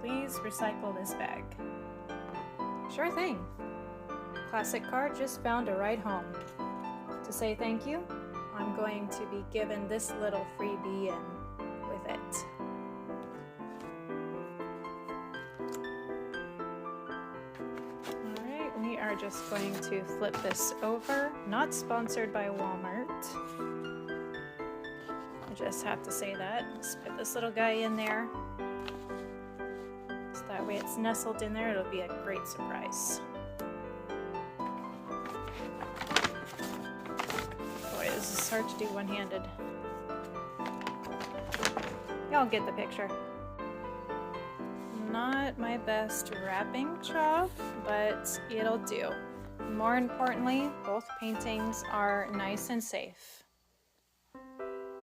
please recycle this bag? Sure thing. Classic Cart just found a ride home. To say thank you, I'm going to be given this little freebie in with it. Alright, we are just going to flip this over. Not sponsored by Walmart. I just have to say that. Let's put this little guy in there. So that way it's nestled in there. It'll be a great surprise. Boy, this is hard to do one-handed. Y'all get the picture. Not my best wrapping job, but it'll do. More importantly, both paintings are nice and safe.